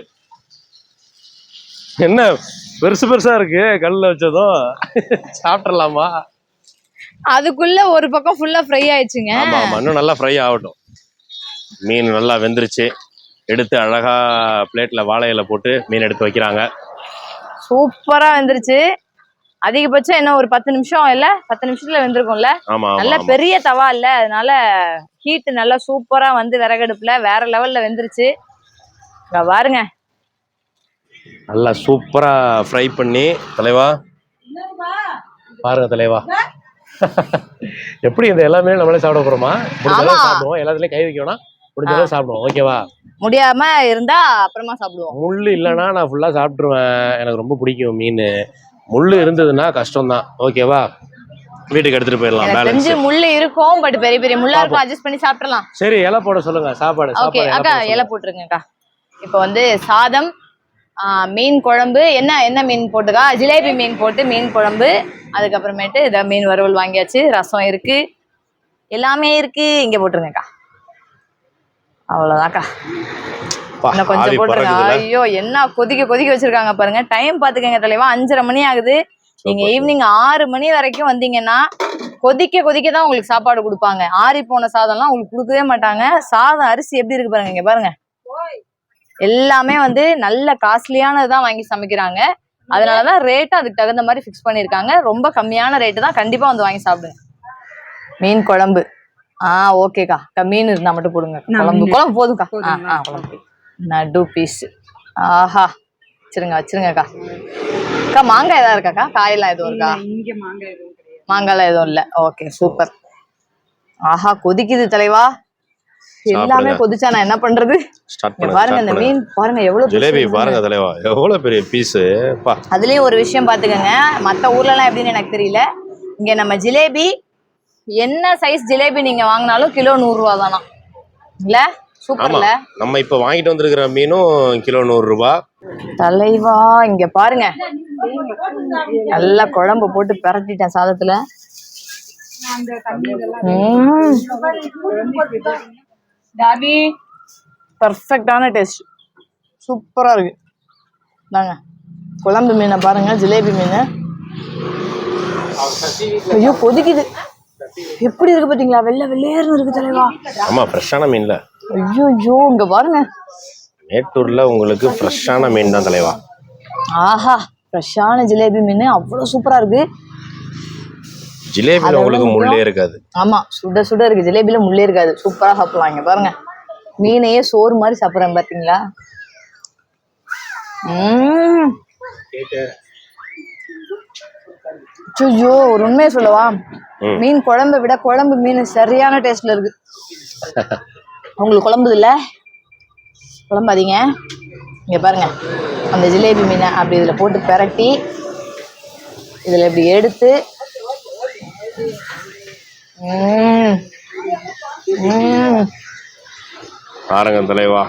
என்ன பெருசா இருக்கு கல்லுல வச்சதும், சாப்பிடலாமா? அதுக்குள்ள ஒரு பக்கம் ஃபுல்லா ஃப்ரை ஆயிடுச்சுங்க. ஆமா இன்னும் நல்லா ஃப்ரை ஆகட்டும். மீன் நல்லா வெந்துருச்சு, எடுத்து அழகா பிளேட்ல வாழை இலை போட்டு மீன் எடுத்து வைக்கிறாங்க. சூப்பரா வெந்துருச்சு. அதிகபட்சம் என்ன ஒரு 10 நிமிஷம் இல்ல, 10 நிமிஷத்துல வெந்திருக்கும்ல. நல்ல பெரிய தவா இல்ல, அதனால ஹீட் நல்லா சூப்பரா வந்து விறகடுப்புல வேற லெவல்ல வெந்துருச்சு. பாருங்க, நல்லா சூப்பரா ஃப்ரை பண்ணி. தலைவா பாருங்க தலைவா, எப்படி இந்த எல்லாமே நம்மளே சாப்பிட போறோமா? முடிஞ்சளவு சாப்பிடுவோம், எல்லாத்துலயும் கை வைக்கணும், முடிஞ்சளவு சாப்பிடுவோம். ஓகேவா? முடியாம இருந்தா அப்புறமா சாப்பிடுவோம். முள்ளு இல்லைன்னா நான் ஃபுல்லா சாப்பிட்டுருவேன், எனக்கு ரொம்ப பிடிக்கும் மீன். முள்ளு இருந்ததுன்னா கஷ்டம் தான். ஓகேவா? வீட்டுக்கு எடுத்துட்டு போயிடலாம். பேலன்ஸ் முள்ளு இருக்கும், பட் பெரிய பெரிய முள்ளா இருக்கும், அட்ஜஸ்ட் பண்ணி சாப்பிடலாம். சரி, இலை போட சொல்லுங்க. சாப்பாடு ஓகே அக்கா, இலை போட்டுருங்கக்கா. இப்போ வந்து சாதம், மீன் குழம்பு, என்ன மீன் போட்டுக்கா? ஜிலேபி மீன் போட்டு மீன் குழம்பு, அதுக்கப்புறமேட்டு இதை மீன் வறுவல் வாங்கியாச்சு, ரசம் இருக்கு, எல்லாமே இருக்கு. இங்க போட்டுருங்கக்கா, அவ்வளவுதான்க்கா. இன்னும் கொஞ்சம் போட்டுருங்க. ஐயோ, என்ன கொதிக்க வச்சிருக்காங்க பாருங்க. டைம் பாத்துக்கங்க தலைவா, 5:30 மணி ஆகுது. நீங்க ஈவினிங் 6 மணி வரைக்கும் வந்தீங்கன்னா கொதிக்க கொதிக்க தான் உங்களுக்கு சாப்பாடு கொடுப்பாங்க. ஆறி போன சாதம்லாம் உங்களுக்கு கொடுக்கவே மாட்டாங்க. சாதம் அரிசி எப்படி இருக்கு பாருங்க, இங்க பாருங்க. எல்லாமே வந்து நல்ல காஸ்ட்லியானதுதான் வாங்கி சமைக்கிறாங்க. அதனாலதான் ரேட்டு அதுக்கு தகுந்த மாதிரி ஃபிக்ஸ் பண்ணிருக்காங்க. ரொம்ப கம்மியான ரேட்டு தான். கண்டிப்பா வந்து வாங்கி சாப்பிடுங்க. மீன் குழம்பு ஓகேக்கா. மீன் இருந்தா மட்டும் போடுங்க. குழம்பு போதும்க்கா. குழம்பு நடு பீஸ். ஆஹா வச்சிருங்கக்கா. அக்கா மாங்காய் ஏதாவது இருக்காக்கா? காயெல்லாம் எதுவும் இருக்கா? மாங்காய்லாம் எதுவும் இல்ல. Okay super. ஆஹா கொதிக்குது தலைவா. எல்லாமே கொதிச்சா நான் என்ன பண்றது? பாருங்க இந்த மீன் பாருங்க எவ்வளவு ஜிலேபி பாருங்க தலைவா, எவ்வளவு பெரிய பீஸ். அதுலயும் ஒரு விஷயம் பாத்துக்கங்க, மத்த ஊர்ல எல்லாம் எப்படின்னு எனக்கு தெரியல. இங்க நம்ம ஜிலேபி என்ன சைஸ் ஜிலேபி நீங்க வாங்கினாலும் கிலோ 100 ரூபா தானா இல்ல? சூப்பர்ல. நம்ம இப்ப வாங்கிட்டு வந்திருக்கிற மீனும் கிலோ 100 ரூபாய் தலைவா. இங்க பாருங்க நல்லா குழம்பு போட்டு பிரட்டிட்டேன் சாதத்துல. பர்ஃபெக்டான டேஸ்ட், சூப்பரா இருக்கு. நாங்க குழம்பு மீனை பாருங்க, ஜிலேபி மீன். ஐயோ கொதிக்குது. எப்படி இருக்கு பாத்தீங்களா? வெள்ளையர்னு இருக்கு தலைவா. ஆமா ஃப்ரெஷ்ஷான மீன்ல. ஐயோ இங்க பாருங்க. மேட்டூர்ல உங்களுக்கு ஃப்ரெஷ்ஷான மீன் தான் தலைவா. ஆஹா ஃப்ரெஷ்ஷான ஜிலேபி மீன் அவ்வளவு சூப்பரா இருக்கு. ஜிலேபில உங்களுக்கு முள்ளே இருக்காது. ஆமா சுட சுட இருக்கு. ஜிலேபில முள்ளே இருக்காது. சூப்பரா சாப்பிடலாம். இங்க பாருங்க மீனையே சோறு மாதிரி சாப்பிடுறேன் பாத்தீங்களா? ஐயோ ஒரு உண்மையை சொல்லவா, மீன் குழம்பை விட குழம்பு மீன் சரியான டேஸ்ட்ல இருக்கு. உங்களுக்கு குழம்பு இல்ல குழம்பாதீங்க. இங்க பாருங்க அந்த ஜிலேபி மீனை அப்படி இதுல போட்டு பிரட்டி இதுல இப்படி எடுத்து பாருங்க தலைவா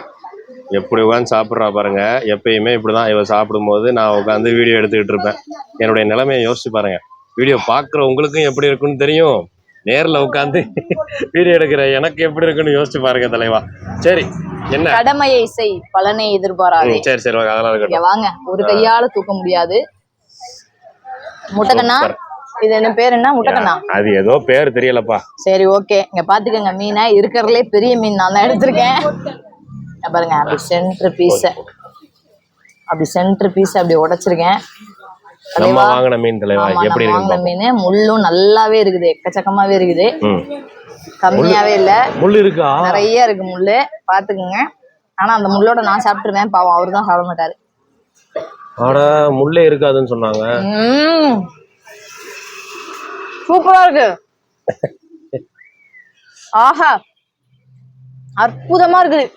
எப்படி உட்காந்து சாப்பிட்றா பாருங்க. எப்பயுமே இப்படிதான் இவ சாப்பிடும்போது நான் உட்காந்து வீடியோ எடுத்துக்கிட்டு இருப்பேன். என்னுடைய நிலைமையை யோசிச்சு பாருங்க. வீடியோ பார்க்குற உங்களுக்கும் எப்படி இருக்குன்னு தெரியும், நேரில் உட்காந்து வீடியோ எடுக்கிற எனக்கு எப்படி இருக்குன்னு யோசிச்சு பாருங்க தலைவா. சரி என்ன கடமையை செய் பலனை எதிர்பாராது. சரி அதெல்லாம் இருக்கட்டும். வாங்க ஒரு கையால தூக்க முடியாது. முட்டைக்கண்ணா இது என்ன பேர்? என்ன முட்டைக்கண்ணா? அது ஏதோ பேர் தெரியலப்பா. சரி ஓகே. இங்க பாத்துக்கங்க மீனை. இருக்கிறதுலே பெரிய மீன் நான் தான் எடுத்திருக்கேன். பாருங்க அப்படி சென்டர் பீஸ் அப்படி உடைச்சிருக்கேன். வாங்கின மீன் தலைவா எப்படி இருக்கு? மீன் முள்ளும் நல்லாவே இருக்குது, எக்கச்சக்கமாவே இருக்குது, கம்மியாவே இல்ல. முள்ளு இருக்கா? நிறைய இருக்கு முள்ளு, பாத்துக்குங்க. ஆனா அந்த முள்ளோட நான் சாப்பிட்டுருவேன், பாவம் அவரு தான் சாப்பிட மாட்டாரு. முள்ளே இருக்காதுன்னு சொன்னாங்க. சூப்பரா இருக்கு. ஆஹா அற்புதமா இருக்குது.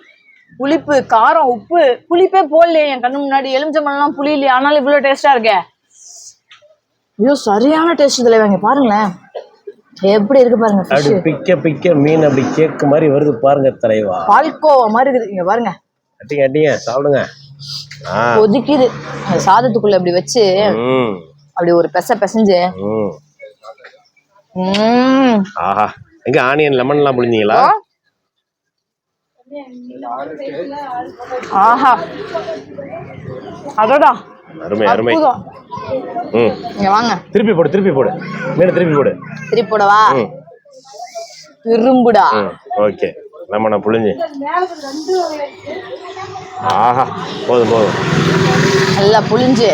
புளிப்பு காரம் உப்பு புளிப்பே போடலையே என் கண்ணு முன்னாடி. எலுமிச்சம்பழம்லாம் புளி இல்லையா, ஆனாலும் இவ்வளவு டேஸ்டா இருக்கே. ஐயோ சரியான டேஸ்ட் தலைவா. இங்க பாருங்களேன் எப்படி இருக்கு பாருங்க. அப்படி பிக்க மீன் அப்படி கேக்கு மாதிரி வருது பாருங்க தலைவா. பால்கோவா மாதிரி இருக்குது. இங்க பாருங்க. அட்டிங்க சாப்பிடுங்க. கொதிக்குது. அந்த சாதத்துக்குள்ள அப்படி வச்சு அப்படி ஒரு பிசைஞ்சு. ஆஹா எங்க ஆனியன் லெமன் எல்லாம் புளிஞ்சீங்களா? ஆஹா அதோடா அருமை அருமை. இங்க வாங்க. திருப்பி போடு மீன் திருப்பி போடவா? இரும்புடா. ஓகே லெமனை புளிஞ்சு. ஆஹா போதும் நல்லா புளிஞ்சு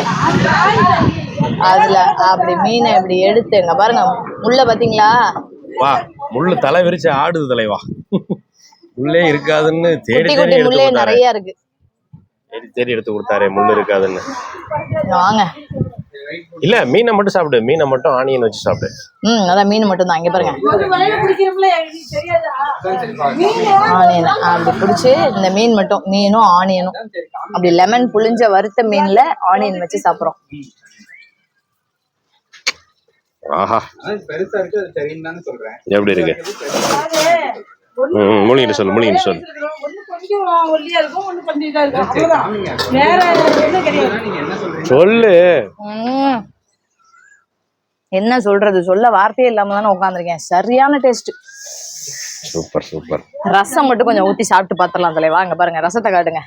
அதுல அப்படி மீனை இப்படி எடுத்து இங்க பாருங்க. முள்ள பாத்தீங்களா? வா முள்ளு தலை விரிச்சு ஆடுது தலைவா. முள்ளே இருக்காதுன்னு தேடி முள்ளே நிறைய இருக்கு. தேடி எடுத்து கொடுத்தாரு முள்ளு இருக்காதுன்னு. வாங்க. இல்ல மீனை மட்டும் சாப்பிடு, மீனை மட்டும் ஆனியன் வச்சு சாப்பிடு. அதான் மீன் மட்டும் தான். இங்க பாருங்க ஆனியன் அப்படி பிடிச்சி இந்த மீன் மட்டும், மீனும் ஆனியனும் அப்படி லெமன் புளிஞ்ச வறுத்த மீன்ல ஆனியன் வச்சு சாப்பிடுறோம். ஆஹா எப்படி இருக்கு? மூலிகை சொல்லு. சொல்லு. என்ன சொல்றது, சொல்ல வார்த்தையே இல்லாம தானே உட்காந்துருக்கேன். சரியான டேஸ்ட். சூப்பர். ரசம் மட்டும் கொஞ்சம் ஊத்தி சாப்பிட்டு பாத்திரலாம் தலைவா. இங்க பாருங்க ரசத்தை காட்டுங்க,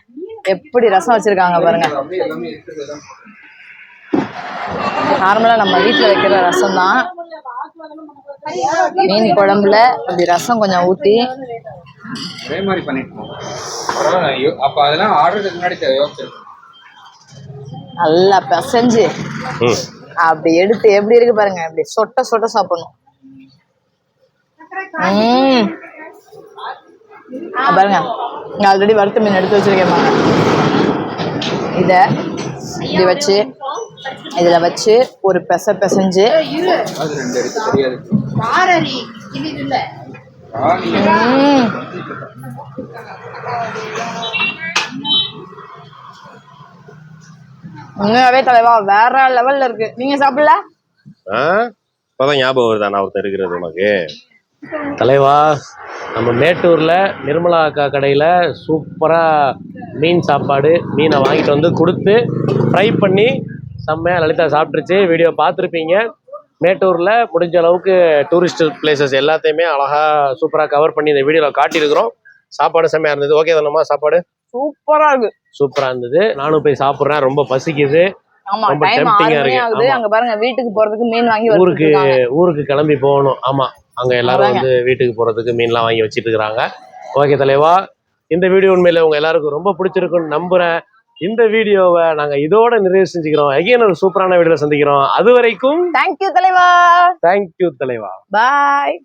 எப்படி ரசம் வச்சிருக்காங்க பாருங்க. நார்மலா நம்ம வீட்டுல வைக்கிற ரசம் தான். மீன் குழம்புல அப்படி ரசம் கொஞ்சம் ஊத்தி அதே மாதிரி பண்ணிட்டு அப்ப அதெல்லாம் ஆர்டருக்கு முன்னாடி யோசிச்சிருக்கோம். நல்லா பிசைஞ்சு அப்படி எடுத்து எப்படி இருக்கு பாருங்க, அப்படி சொட்ட சொட்ட சாப்பிடணும். பாருங்க, இங்க ஆல்ரெடி வறுத்த மீன் எடுத்து வச்சிருக்கேன் பாருங்க. இத இப்படி வச்சு இதுல வச்சு ஒரு பிசைஞ்சு அது 2 எடுத்து தெரியாது. உண்மையாவே தலைவா வேற லெவல்ல இருக்கு. நீங்க சாப்பிடல? இப்பதான் ஞாபகம் வருதா நான் ஒருத்தர் இருக்கிறது உனக்கு? தலைவா, நம்ம மேட்டூர்ல நிர்மலா அக்கா கடையில சூப்பரா மீன் சாப்பாடு, மீனை வாங்கிட்டு வந்து கொடுத்து ஃப்ரை பண்ணி செம்மையா லலிதா சாப்பிட்டுருச்சு. வீடியோ பார்த்துருப்பீங்க. மேட்டூர்ல முடிஞ்ச அளவுக்கு டூரிஸ்ட் பிளேசஸ் எல்லாத்தையுமே அழகா சூப்பரா கவர் பண்ணி இந்த வீடியோல காட்டியிருக்கிறோம். சாப்பாடு செம்மையா இருந்தது. ஓகே தானம்மா? சாப்பாடு சூப்பரா இருக்கு. சூப்பரா இருந்தது. நானும் போய் சாப்பிட்றேன். ரொம்ப பசிக்குது. ஆமா, ரொம்ப டைம் டெம்டிங்கா 6 மணி இருக்கு. ஆகுது. அங்க பாருங்க, வீட்டுக்கு போறதுக்கு மீன் வாங்கி ஊருக்கு கிளம்பி போகணும். ஆமா, அங்க எல்லாரும் வந்து வீட்டுக்கு போறதுக்கு மீன்லாம் வாங்கி வச்சிட்டு இருக்கிறாங்க. ஓகே தலைவா, இந்த வீடியோ உண்மையில உங்க எல்லாருக்கும் ரொம்ப பிடிச்சிருக்குன்னு நம்புறேன். இந்த வீடியோவை நாங்க இதோட நிறைவு செஞ்சுக்கிறோம். அகைன் ஒரு சூப்பரான வீடியோல சந்திக்கிறோம். அது வரைக்கும் தேங்க்யூ தலைவா. தேங்க்யூ தலைவா. பாய்.